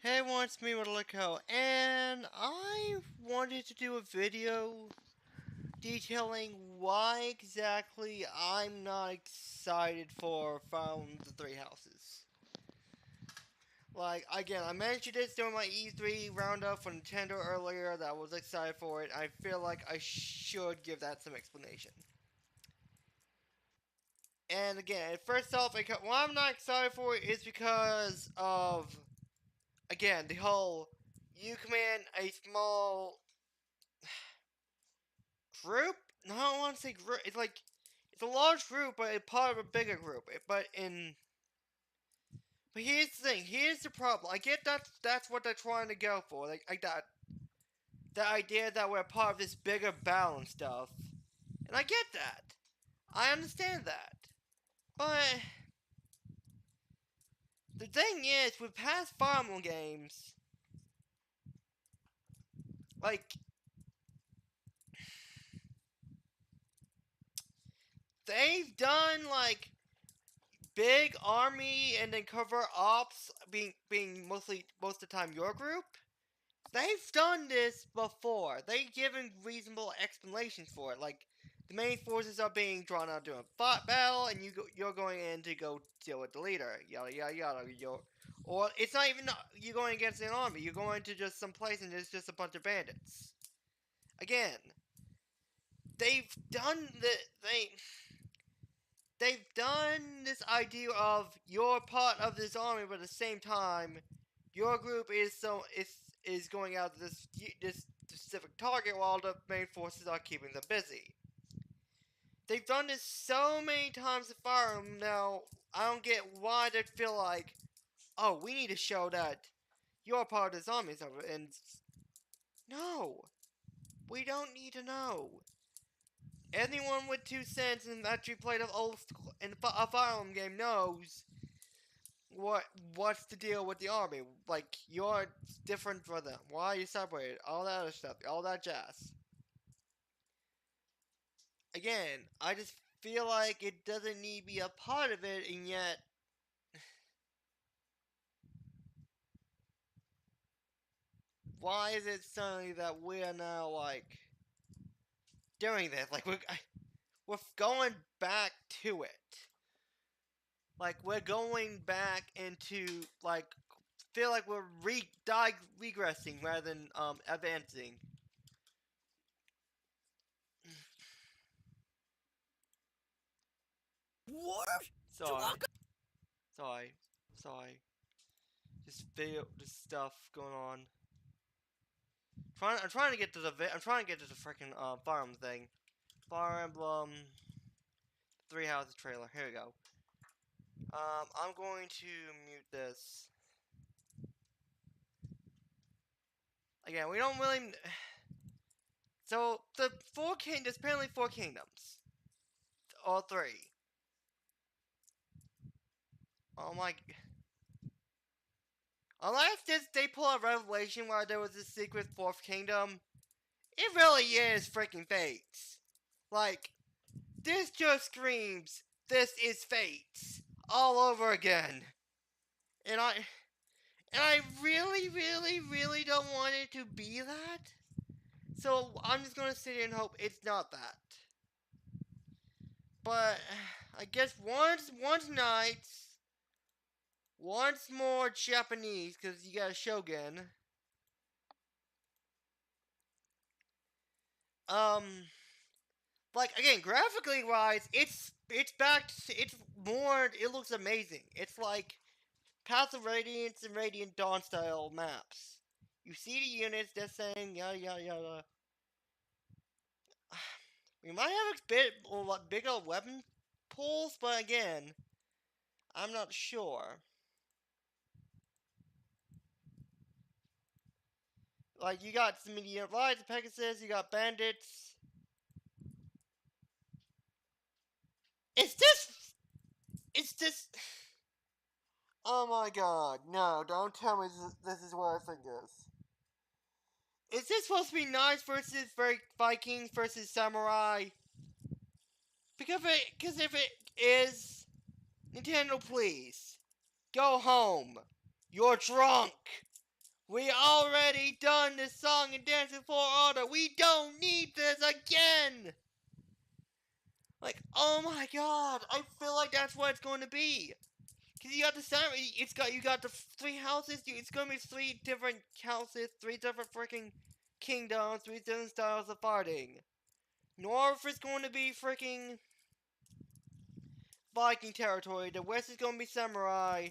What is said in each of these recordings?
Hey everyone, it's me, Lico, and I wanted to do a video detailing why exactly I'm not excited for Found the Three Houses. Like, again, I mentioned this during my E3 roundup for Nintendo earlier that I was excited for it. I feel like I should give that some explanation. And again, first off, why I'm not excited for it is because of, again, the whole you command a small group? No, I don't want to say group. It's like it's a large group, but it's part of a bigger group. But here's the thing. Here's the problem. I get that's what they're trying to go for. Like that the idea that we're part of this bigger balance stuff, and I get that. I understand that. But the thing is, with past Fire Emblem games, like they've done like big army and then cover ops being most of the time your group. They've done this before. They've given reasonable explanations for it. Like the main forces are being drawn out to a battle, and you're going in to go deal with the leader. Yada yada yada. Or it's not even you going against an army. You're going to just some place and there's just a bunch of bandits. Again, they've done the they've done this idea of you're part of this army, but at the same time, your group is going out to this specific target while the main forces are keeping them busy. They've done this so many times to Fire Emblem now. I don't get why they feel like, oh, we need to show that you're part of this army. And no, we don't need to know. Anyone with 2 cents and actually played an old in a Fire Emblem game knows what what's the deal with the army. Like you're different for them. Why are you separated? All that other stuff. All that jazz. Again, I just feel like it doesn't need to be a part of it, and yet why is it suddenly that we're now like doing this? Like we're going back to it. Like we're going back into like feel like we're regressing rather than advancing. What? Sorry, sorry, sorry. Just video, just stuff going on. I'm trying to get to the I'm trying to get to the freaking Fire Emblem thing. Fire Emblem Three Houses trailer. Here we go. I'm going to mute this. Again, we don't really. So the there's apparently 4 kingdoms, or three. Oh my. Unless they pull a revelation where there was a secret fourth kingdom, it really is freaking Fates. Like, this just screams, this is Fates all over again. And I really, really, really don't want it to be that. So I'm just gonna sit here and hope it's not that. But I guess once nights, once more Japanese, because you got a Shogun. Um, like again, graphically wise, it's back. It's more. It looks amazing. It's like Path of Radiance and Radiant Dawn style maps. You see the units. They're saying yada yada yada. We might have a bit bigger weapon pulls, but again, I'm not sure. Like you got some medium rides, Pegasus. You got bandits. It's this. It's this. Oh my god, no, don't tell me this is what I think it is. Is this supposed to be knights versus Vikings versus samurai? Because if it is, Nintendo, please go home. You're drunk. We already done this song and dancing for order. We don't need this again. Like, oh my god, I feel like that's what it's going to be. Cause you got the center, you got the three houses. It's gonna be three different houses, three different freaking kingdoms, three different styles of fighting. North is going to be freaking Viking territory. The west is going to be samurai.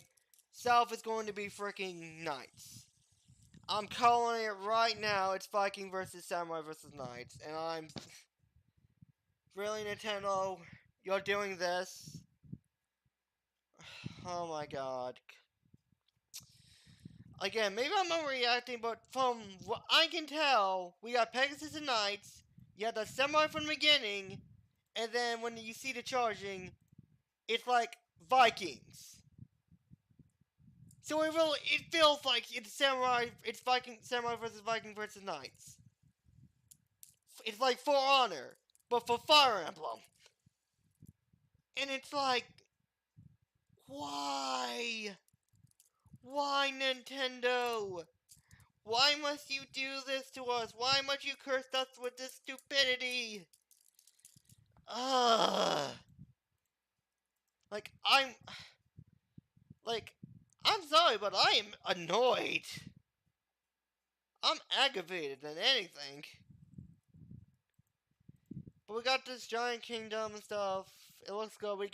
South is going to be freaking knights. I'm calling it right now. It's Viking versus samurai versus knights, and I'm really Nintendo. You're doing this. Oh my god. Again, maybe I'm overreacting, but from what I can tell, we got Pegasus and Knights. You have the samurai from the beginning, and then when you see the charging, it's like Vikings. So it feels like it's samurai versus Knights. It's like For Honor, but for Fire Emblem. And it's like, why? Why, Nintendo? Why must you do this to us? Why must you curse us with this stupidity? Ugh. Like, like, I'm sorry, but I am annoyed. I'm aggravated than anything. But we got this giant kingdom and stuff. It looks good. We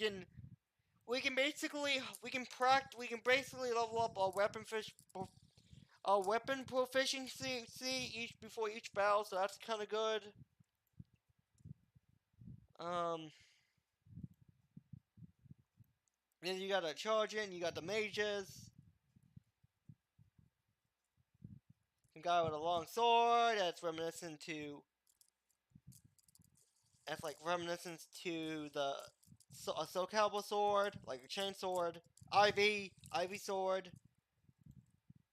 can basically level up our weapon proficiency before each battle, so that's kind of good. Then you got a charging, you got the mages. Some guy with a long sword that's like reminiscent to the a Soul Calibur sword, like a chain sword. Ivy sword.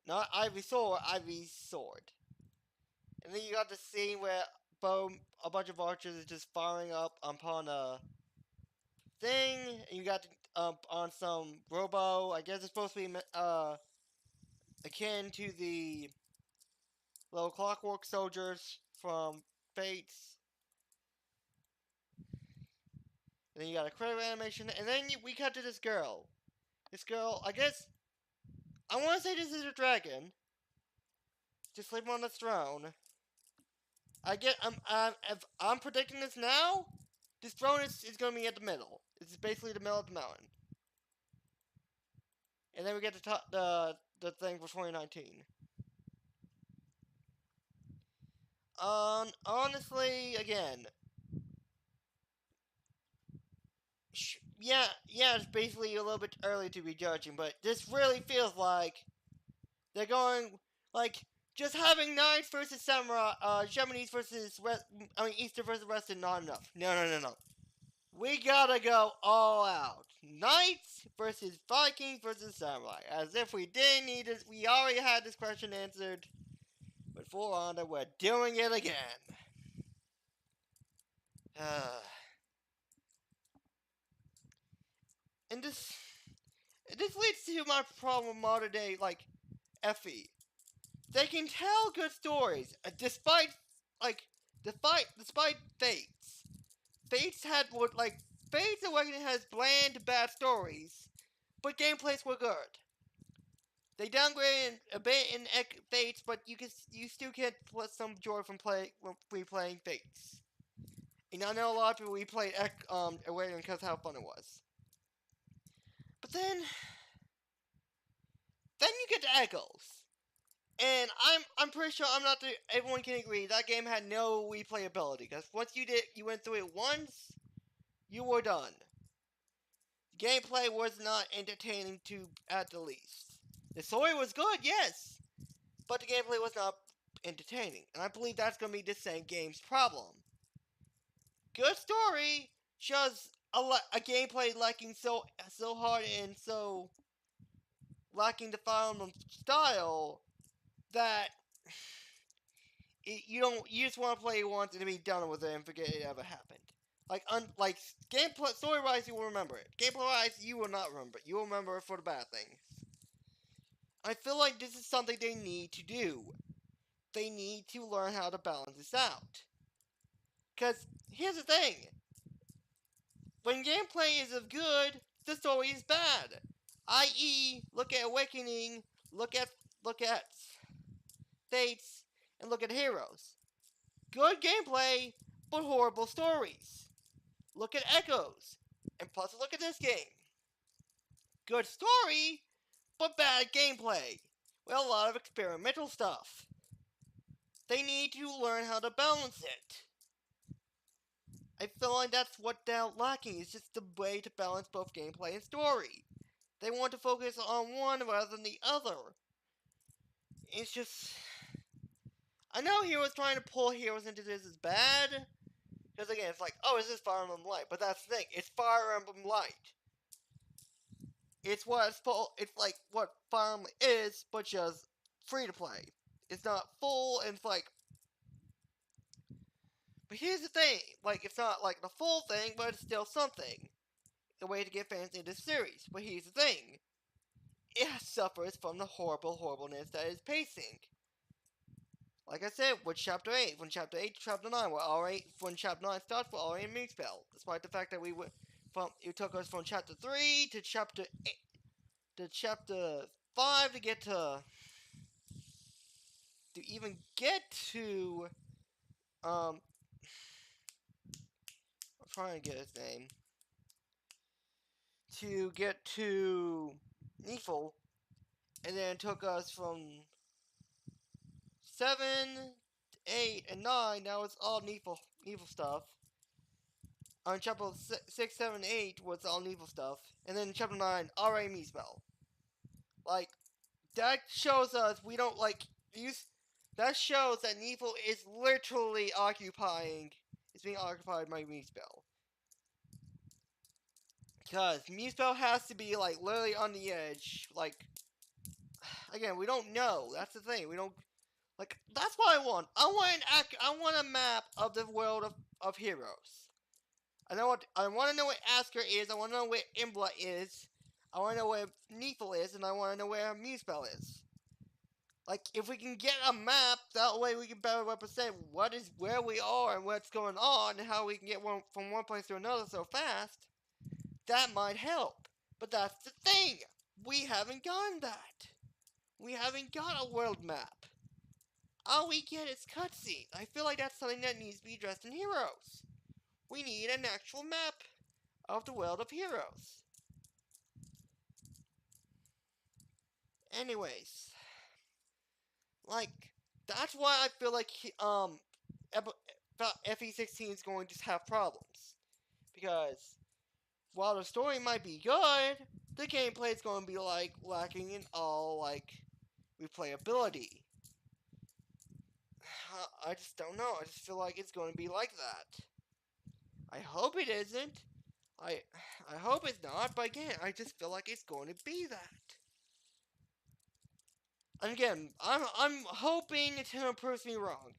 Not Ivy sword, Ivy sword. And then you got the scene where a bunch of archers is just firing up upon a thing, and you got on some robo. I guess it's supposed to be akin to the little clockwork soldiers from Fates. And then you got a credit animation, and then we cut to this girl. This girl, I guess, I want to say this is a dragon, just sleeping on the throne. If I'm predicting this now, this throne is going to be at the middle. It's basically the middle of the mountain. And then we get the thing for 2019. Honestly, again, yeah, it's basically a little bit early to be judging, but this really feels like they're going, like, just having Knights versus Samurai, Japanese versus Eastern versus Western, not enough. No. We gotta go all out. Knights versus Vikings versus Samurai. As if we didn't need this, we already had this question answered. But For Honor, we're doing it again. And this leads to my problem with modern day, like, FE. They can tell good stories, despite Fates. Fates Awakening has bland, bad stories, but gameplays were good. They downgraded a bit in Fates, but you still get some joy from replaying Fates. And I know a lot of people replayed Awakening because of how fun it was. But then you get to Echoes. And I'm pretty sure everyone can agree that game had no replayability, because once you went through it once, you were done. Gameplay was not entertaining at the least. The story was good, yes, but the gameplay was not entertaining, and I believe that's going to be the same game's problem. Good story, just a gameplay lacking so hard and so lacking the Fire Emblem style that you just want to play it once and be done with it and forget it ever happened. Like gameplay, story-wise, you will remember it. Gameplay-wise, you will not remember it. You will remember it for the bad things. I feel like this is something they need to do. They need to learn how to balance this out. Because here's the thing. When gameplay is of good, the story is bad. I.e., look at Awakening, look at Fates, and look at Heroes. Good gameplay, but horrible stories. Look at Echoes, and plus look at this game. Good story, but bad gameplay. With a lot of experimental stuff. They need to learn how to balance it. I feel like that's what they're lacking, is just the way to balance both gameplay and story. They want to focus on one rather than the other. It's just... I know Heroes trying to pull Heroes into this is bad. Because again, it's like, oh, is this Fire Emblem Light? But that's the thing, it's Fire Emblem Light. It's like what Fire Emblem is, but just free to play. It's not full, and it's like... But here's the thing, like, it's not like the full thing, but it's still something. A way to get fans into the series. But here's the thing. It suffers from the horribleness that is pacing. Like I said, with Chapter 8, from Chapter 8 to Chapter 9, when Chapter 9 starts, we're already in Mixpell. Despite the fact that it took us from Chapter 3 to Chapter 8, to Chapter 5 to get to even get to, I'm trying to get his name. To get to Neefel, and then it took us from 7, 8, and 9, now it's all Neefel stuff. On chapter 6, 7, 8 was all Neefel stuff, and then chapter 9, already me spell. Like, that shows us we don't, like, that shows that Neefel is literally being occupied by me spell. Because Muspel has to be, like, literally on the edge. Like, again, we don't know. That's the thing. We don't, like, that's what I want. I want a map of the world of Heroes. I want to know where Asker is. I want to know where Imbla is. I want to know where Neefel is, and I want to know where Muspel is. Like, if we can get a map, that way we can better represent where we are and what's going on, and how we can get from one place to another so fast. That might help. But that's the thing. We haven't gotten that. We haven't got a world map. All we get is cutscenes. I feel like that's something that needs to be addressed in Heroes. We need an actual map of the world of Heroes. Anyways, like, that's why I feel like FE16 is going to have problems. Because while the story might be good, the gameplay is going to be, like, lacking in all, like, replayability. I just don't know. I just feel like it's going to be like that. I hope it isn't. I hope it's not, but again, I just feel like it's going to be that. And again, I'm hoping Nintendo proves me wrong.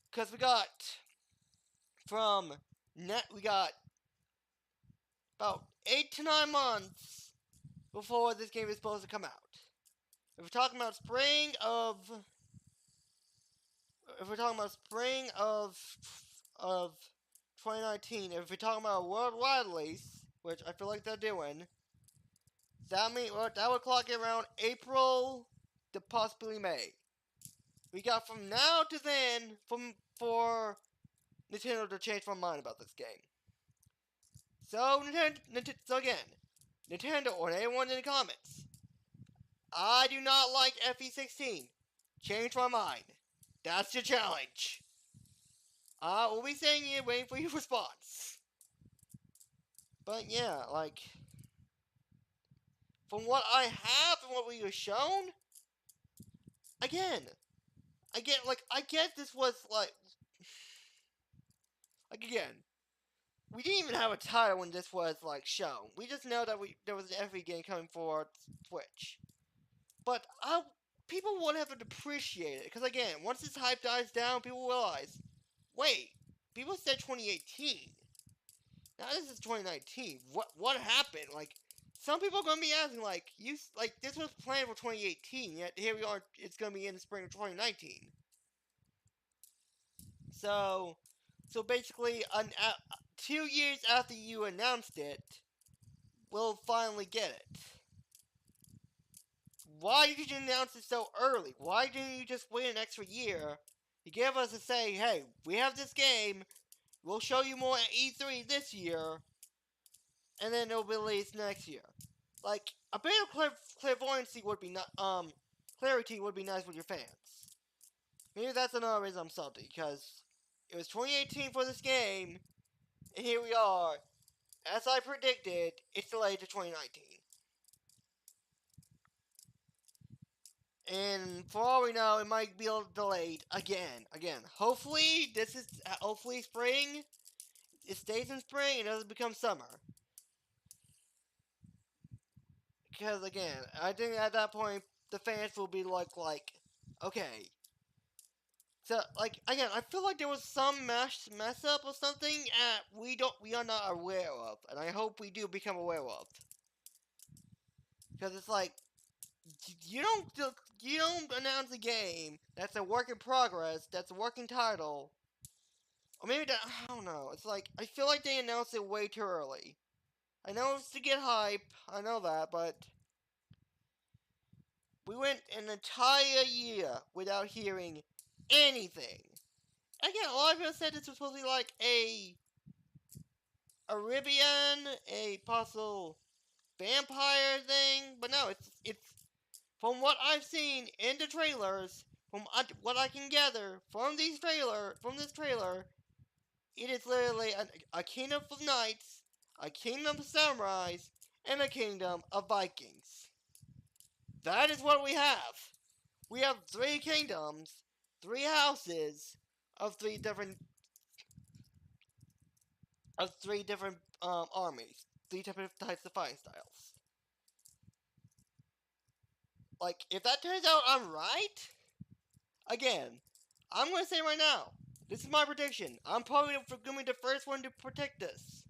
Because we got about 8 to 9 months before this game is supposed to come out. If we're talking about spring of 2019, if we're talking about a worldwide release, which I feel like they're doing, that would clock it around April to possibly May. We got from now to then for Nintendo to change my mind about this game. So Nintendo or anyone in the comments, I do not like FE16. Change my mind. That's your challenge. I will be saying it, waiting for your response. But yeah, like, from what I have and what we were shown, again, I guess this was like again, we didn't even have a title when this was like shown. We just know that there was an FE game coming for Switch. But people won't have to appreciate it, because again, once this hype dies down, people realize, wait, people said 2018. Now this is 2019. What happened? Like, some people are gonna be asking, like, this was planned for 2018, yet here we are. It's gonna be in the spring of 2019. So, so basically, 2 years after you announced it, we'll finally get it. Why did you announce it so early? Why didn't you just wait an extra year to give us to say, hey, we have this game, we'll show you more at E3 this year, and then it'll be released next year? Like, a bit of clairvoyancy would be clarity would be nice with your fans. Maybe that's another reason I'm salty, because it was 2018 for this game, and here we are. As I predicted, it's delayed to 2019. And for all we know, it might be delayed again. Hopefully, hopefully spring. It stays in spring and doesn't become summer. Because again, I think at that point the fans will be like, okay. So again, I feel like there was some mess up or something we are not aware of, and I hope we do become aware of. Because it's like, you don't announce a game that's a work in progress, that's a working title, or maybe that, I don't know. It's like, I feel like they announced it way too early. I know it's to get hype, I know that, but we went an entire year without hearing anything. Again, a lot of people said this was supposed to be like a Arabian, a possible vampire thing, but no, it's from what I've seen in the trailers, from what I can gather from this trailer, it is literally a kingdom of knights, a kingdom of samurais, and a kingdom of Vikings. That is what we have. We have 3 kingdoms, 3 houses of 3 different armies, 3 different types of fighting styles. Like, if that turns out I'm right, again, I'm gonna say right now, this is my prediction. I'm probably gonna be the first one to predict this.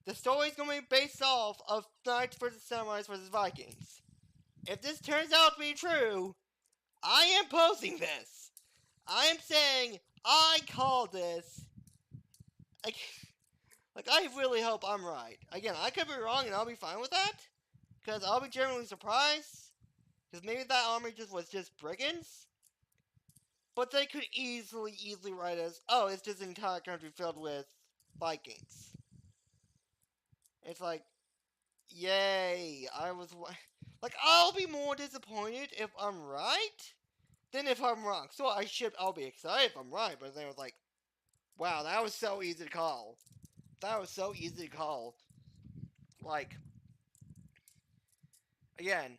The story's gonna be based off of Knights versus Samurais versus Vikings. If this turns out to be true, I am posting this. I am saying I call this. I really hope I'm right. Again, I could be wrong and I'll be fine with that. Because I'll be genuinely surprised. Because maybe that army was just brigands. But they could easily write as, oh, it's just an entire country filled with Vikings. It's like, yay, I'll be more disappointed if I'm right than if I'm wrong. So I'll be excited if I'm right, but then it was like, wow, that was so easy to call. Like, again,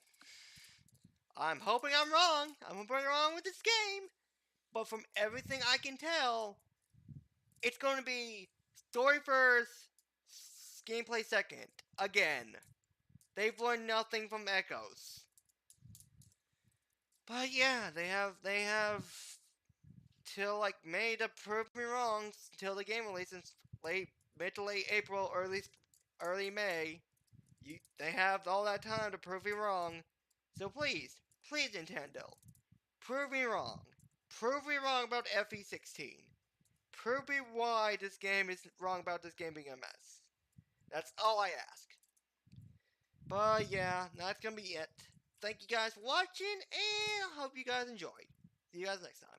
I'm hoping I'm wrong. I'm hoping I'm wrong with this game. But from everything I can tell, it's going to be story first, gameplay second. Again, they've learned nothing from Echoes. But yeah, they have till like May to prove me wrong until the game releases mid to late April, early May. They have all that time to prove me wrong. So please Nintendo, prove me wrong. Prove me wrong about FE16. Prove me why this game is wrong about this game being a mess. That's all I ask. But yeah, that's gonna be it. Thank you guys for watching, and I hope you guys enjoyed. See you guys next time.